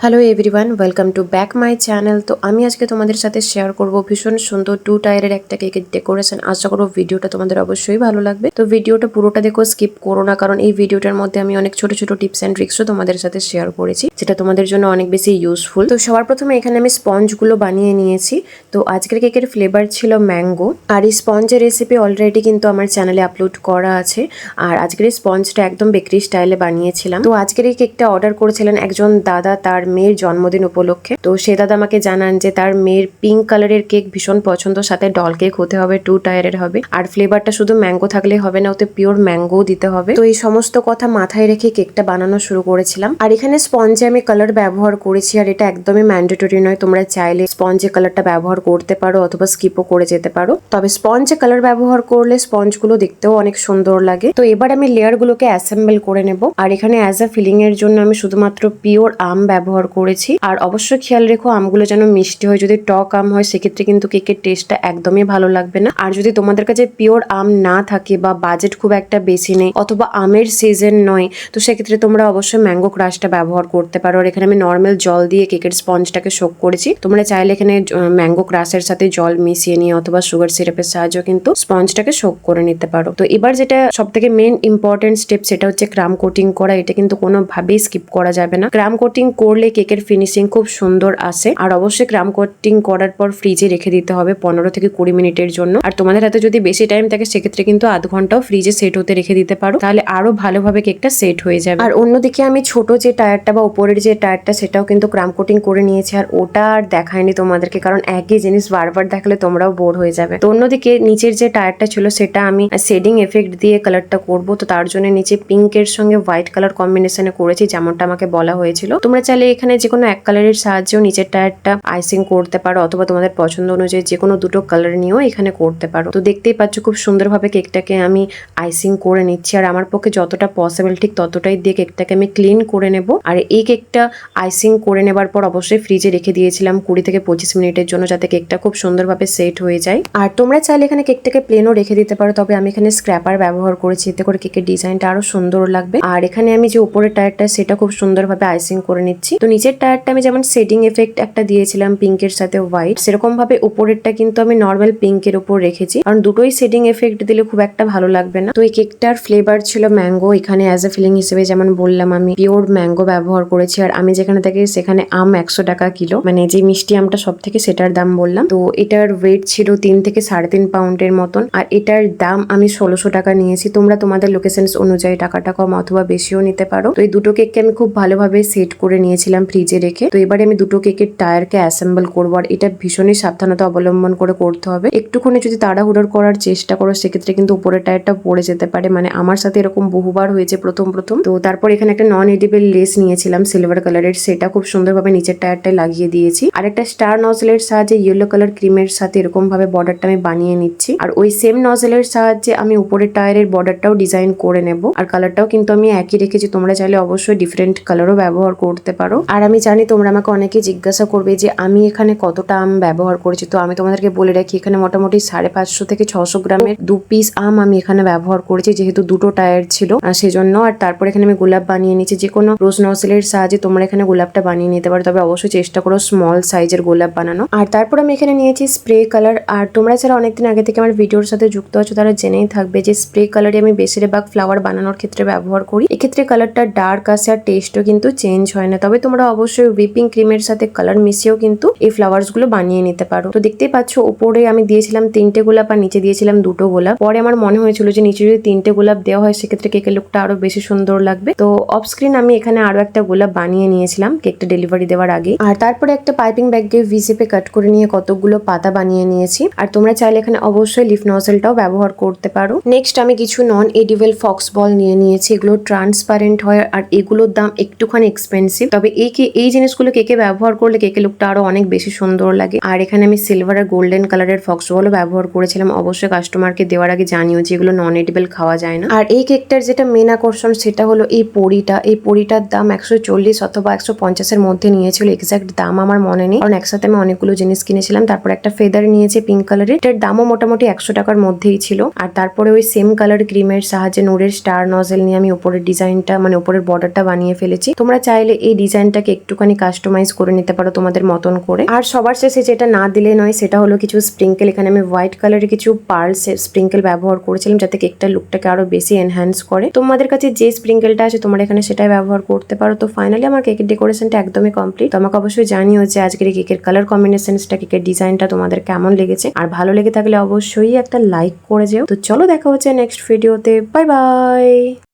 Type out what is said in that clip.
Hello everyone, welcome to back my channel. তো আমি আজকে তোমাদের সাথে শেয়ার করব ভীষণ সুন্দর 2 টায়ারের একটা কেকের ডেকোরেশন। আশা করব ভিডিওটা তোমাদের অবশ্যই ভালো লাগবে। তো ভিডিওটা পুরোটা দেখো, স্কিপ করো না, কারণ এই ভিডিওটার মধ্যে আমি অনেক ছোট ছোট টিপস অ্যান্ড ট্রিক্সও তোমাদের সাথে শেয়ার করেছি, যেটা তোমাদের জন্য অনেক বেশি ইউজফুল। তো সবার প্রথমে এখানে আমি স্পঞ্জগুলো বানিয়ে নিয়েছি। তো আজকের কেকের ফ্লেভার ছিল ম্যাঙ্গো, আর এই স্পঞ্জের রেসিপি অলরেডি কিন্তু আমার চ্যানেলে আপলোড করা আছে। আর আজকের এই স্পঞ্জটা একদম বেকারি স্টাইলে বানিয়েছিলাম। তো আজকের এই কেকটা অর্ডার করেছিলেন একজন দাদা তার মেয়ের জন্মদিন উপলক্ষে। তো সে দাদা আমাকে জানান যে তার মেয়ের পিঙ্ক কালারের কেক ভীষণ পছন্দ, সাথে ডল কেক হতে হবে, 2 টায়ারের হবে, আর ফ্লেভারটা শুধু ম্যাঙ্গো থাকলে হবে না, ওতে পিওর ম্যাঙ্গো দিতে হবে। তো এই সমস্ত কথা মাথায় রেখে কেকটা বানানো শুরু করেছিলাম। আর এখানে স্পঞ্জে আমি কালার ব্যবহার করেছি, আর এটা একদমই ম্যান্ডেটরি নয়, তোমরা চাইলে স্পঞ্জে কালারটা ব্যবহার করতে পারো অথবা স্কিপও করে যেতে পারো। তবে স্পঞ্জে কালার ব্যবহার করলে স্পঞ্জগুলো দেখতেও অনেক সুন্দর লাগে। তো এবার আমি লেয়ার গুলোকে অ্যাসেম্বল করে নেব। আর এখানে অ্যাজ আ ফিলিং এর জন্য আমি শুধুমাত্র পিওর আম ব্যবহার করেছি। আর অবশ্যই খেয়াল রেখো আমগুলো যেন মিষ্টি হয়। যদি টক আম হয় সেক্ষেত্রে কিন্তু কেকের টেস্টটা একদমই ভালো লাগবে না। আর যদি তোমাদের কাছে পিওর আম না থাকে বা বাজেট খুব একটা বেশি নেই অথবা আমের সিজন নয়, তো সেক্ষেত্রে তোমরা অবশ্যই ম্যাঙ্গো ক্রাশটা ব্যবহার করতে পারো। আর এখানে আমি নর্মাল জল দিয়ে কেকের স্পঞ্জটাকে সোক করেছি। তোমরা চাইলে এখানে ম্যাঙ্গো ক্রাশের সাথে জল মিশিয়ে নিয়ে অথবা সুগার সিরাপের সাহায্যে কিন্তু স্পঞ্জটাকে সোক করে নিতে পারো। তো এবার যেটা সব থেকে মেন ইম্পর্টেন্ট স্টেপ, সেটা হচ্ছে ক্রাম কোটিং করা। এটা কিন্তু কোনোভাবেই স্কিপ করা যাবে না। ক্রাম কোটিং করলে কেকের ফিনিশিং খুব সুন্দর আসে। আর অবশ্যই ক্রাম কোটিং করার পর ফ্রিজে রেখে দিতে হবে 15 থেকে 20 মিনিটের জন্য। আর তোমাদের হাতে যদি বেশি টাইম থাকে সেক্ষেত্রে কিন্তু আধ ঘন্টাও ফ্রিজে সেট হতে রেখে দিতে পারো, তাহলে আরো ভালোভাবে কেকটা সেট হয়ে যাবে। আর অন্যদিকে আমি ছোট যে টায়ারটা বা উপরের যে টায়ারটা সেটাও কিন্তু ক্রাম কোটিং করে নিয়েছি, আর ওটা আর দেখায়নি তোমাদেরকে, কারণ একই জিনিস বারবার দেখালে তোমরাও বোর হয়ে যাবে। তো অন্যদিকে নিচের যে টায়ারটা ছিল সেটা আমি শেডিং এফেক্ট দিয়ে কালারটা করব। তো তার জন্য নিচে পিঙ্কের সঙ্গে হোয়াইট কালার কম্বিনেশনে করেছি, যেমনটা আমাকে বলা হয়েছিল। তোমরা চাইলে এখানে যে কোনো এক কালারের সাহায্যেও নিচের টায়ারটা আইসিং করতে পারো, অথবা তোমাদের পছন্দ অনুযায়ী যে কোনো দুটো কালার নিয়েও এখানে করতে পারো। তো দেখতেই পাচ্ছ খুব সুন্দরভাবে কেকটাকে আমি আইসিং করে নিচ্ছি। আর আমার পক্ষে যতটা পসিবল ঠিক ততটাই দিয়ে কেকটাকে আমি ক্লিন করে নেব। আর এই কেকটা আইসিং করে নেবার পর অবশ্যই ফ্রিজে রেখে দিয়েছিলাম 20 থেকে 25 মিনিটের জন্য, যাতে কেকটা খুব সুন্দরভাবে সেট হয়ে যায়। আর তোমরা চাইলে এখানে কেকটাকে প্লেনও রেখে দিতে পারো, তবে আমি এখানে স্ক্র্যাপার ব্যবহার করেছি, এতে করে কেকের ডিজাইনটা আরো সুন্দর লাগবে। আর এখানে আমি যে উপরের টায়ারটা সেটা খুব সুন্দরভাবে আইসিং করে নিচ্ছি। তো নিচের টায়ারটা আমি যেমন শেডিং এফেক্ট একটা দিয়েছিলাম পিঙ্কের সাথে হোয়াইট, সেরকম ভাবে উপরেরটা কিন্তু আমি নর্মাল পিঙ্কের উপর রেখেছি, কারণ দুটোই শেডিং এফেক্ট দিলে খুব একটা ভালো লাগবে না। তো এই কেকটার ফ্লেভার ছিল ম্যাঙ্গো। এখানে অ্যাজ এ ফিলিং হিসেবে যেমন বললাম আমি পিওর ম্যাঙ্গো ব্যবহার করেছি। আর আমি যেখানে থাকি সেখানে আম 100 টাকা কিলো, মানে যে মিষ্টি আমটা সব থেকে সেটার দাম বললাম। তো এটার ওয়েট ছিল 3 থেকে 3.5 পাউন্ডের মতন, আর এটার দাম আমি 1600 টাকা নিয়েছি। তোমরা তোমাদের লোকেশন অনুযায়ী টাকাটা কম অথবা বেশিও নিতে পারো। তো এই দুটো কেককে আমি খুব ভালোভাবে সেট করে নিয়েছিলাম ফ্রিজে রেখে। তো এবারে আমি দুটো কেকের টায়ারকে অ্যাসেম্বল করবো, আর এটা ভীষণই সাবধানতা অবলম্বন করে করতে হবে। একটুখানি যদি তাড়াহুড়োর করার চেষ্টা করো সেক্ষেত্রে কিন্তু উপরের টায়ারটা পড়ে যেতে পারে, মানে আমার সাথে এরকম বহুবার হয়েছে প্রথম। তো তারপর এখানে একটা নন এডিবল লেস নিয়েছিলাম সিলভার কালারের, সেটা খুব সুন্দরভাবে নিচের টায়ারটায় লাগিয়ে দিয়েছি। আর একটা স্টার নজলের সাহায্যে ইয়েলো কালার ক্রিমের সাথে এরকম ভাবে বর্ডারটা আমি বানিয়ে নিচ্ছি। আর ওই সেম নজলের সাহায্যে আমি উপরের টায়ারের বর্ডারটাও ডিজাইন করে নেব। আর কালারটাও কিন্তু আমি একই রেখেছি, তোমরা চাইলে অবশ্যই ডিফারেন্ট কালারও ব্যবহার করতে পারো। আর আমি জানি তোমরা আমাকে অনেকে জিজ্ঞাসা করবে যে আমি এখানে কতটা আম ব্যবহার করেছি। তো আমি তোমাদেরকে বলে রাখি, এখানে মোটামুটি 550 থেকে 600 গ্রামের 2 পিস আম আমি এখানে ব্যবহার করেছি, যেহেতু দুটো টায়ার ছিল সেজন্য। আর তারপর এখানে আমি গোলাপ বানিয়ে নিচ্ছি। যে কোনো রোজ নজলের সাহায্যে তোমরা এখানে গোলাপটা বানিয়ে নিতে পারো, তবে অবশ্যই চেষ্টা করো স্মল সাইজের গোলাপ বানানো। আর তারপর আমি এখানে নিয়েছি স্প্রে কালার। আর তোমরা যারা অনেকদিন আগে থেকে আমার ভিডিওর সাথে যুক্ত আছো তারা জেনেই থাকবে যে স্প্রে কালারই আমি বেশিরভাগ ফ্লাওয়ার বানানোর ক্ষেত্রে ব্যবহার করি। এক্ষেত্রে কালারটা ডার্ক আসে আর টেস্টও কিন্তু চেঞ্জ হয় না। তবে তোমরা অবশ্যই হুইপিং ক্রিমের সাথে কালার মিশিয়েও কিন্তু এই ফ্লাওয়ার্স গুলো বানিয়ে নিতে পারো। তো দেখতেই পাচ্ছ উপরে আমি দিয়েছিলাম 3টে গোলাপ আর নিচে দিয়েছিলাম 2টো গোলাপ। পরে আমার মনে হয়েছিল যে নিচে যদি 3টে গোলাপ দেওয়া হয় সেক্ষেত্রে কেকের লুকটা আরো বেশি সুন্দর লাগবে। তো অফ স্ক্রিন আমি এখানে আরো একটা গোলাপ বানিয়ে নিয়েছিলাম কেকটা ডেলিভারি দেওয়ার আগে। আর তারপরে একটা পাইপিং ব্যাগ দিয়ে ভি শেপে কাট করে নিয়ে কতগুলো পাতা বানিয়ে নিয়েছি। আর তোমরা চাইলে এখানে অবশ্যই লিফ নজলটাও ব্যবহার করতে পারো। নেক্সট আমি কিছু নন এডিবল ফক্স বল নিয়ে নিয়েছি। এগুলো ট্রান্সপারেন্ট হয় আর এগুলোর দাম একটুখানি এক্সপেন্সিভ, তবে এই জিনিসগুলো কেকে ব্যবহার করলে কেকের লুকটা আরো অনেক বেশি সুন্দর লাগে। আর এখানে আমি সিলভার আর গোল্ডেন কালারের ফক্স বলও ব্যবহার করেছিলাম। অবশ্যই কাস্টমারকে দেওয়ার আগে জানিও যে এগুলো নন এডিবল খাওয়া যায় না। আর এই কেকটার যেটা মেন আকর্ষণ সেটা হলো এই পরিটার দাম 140 অথবা 150-এর মধ্যে নিয়েছিল। এক্সাক্ট দাম আমার মনে নেই, কারণ একসাথে আমি অনেকগুলো জিনিস কিনেছিলাম। তারপর একটা ফেদার নিয়েছে পিঙ্ক কালারের, এটার দামও মোটামুটি 100 টাকার মধ্যেই ছিল। আর তারপরে ওই সেম কালার ক্রিমের সাহায্যে নূরের স্টার নজেল নিয়ে আমি উপরের ডিজাইনটা মানে উপরের বর্ডারটা বানিয়ে ফেলেছি। তোমরা চাইলে এই ডিজাইন ডিজাইনটাকে একটুখানি কাস্টমাইজ করে নিতে পারো তোমাদের মতন করে। আর সবার শেষে যেটা না দিলে নয় সেটা হলো কিছু স্প্রিঙ্কেল। এখানে আমি হোয়াইট কালারের কিছু পার্লস স্প্রিঙ্কেল ব্যবহার করেছিলাম যাতে কেকটার লুকটাকে আরো বেশি এনহ্যান্স করে। তোমাদের কাছে যে স্প্রিঙ্কেলটা আছে তোমরা এখানে সেটাই ব্যবহার করতে পারো। তো ফাইনালি আমার কেকের ডেকোরেশনটা একদমই কমপ্লিট। তো আমাকে অবশ্যই জানিও যে আজকের এই কেকের কালার কম্বিনেশনসটা, কেকের ডিজাইনটা তোমাদের কেমন লেগেছে। আর ভালো লেগে থাকলে অবশ্যই একটা লাইক করে যেও। তো চলো দেখা হচ্ছে নেক্সট ভিডিওতে। Bye bye.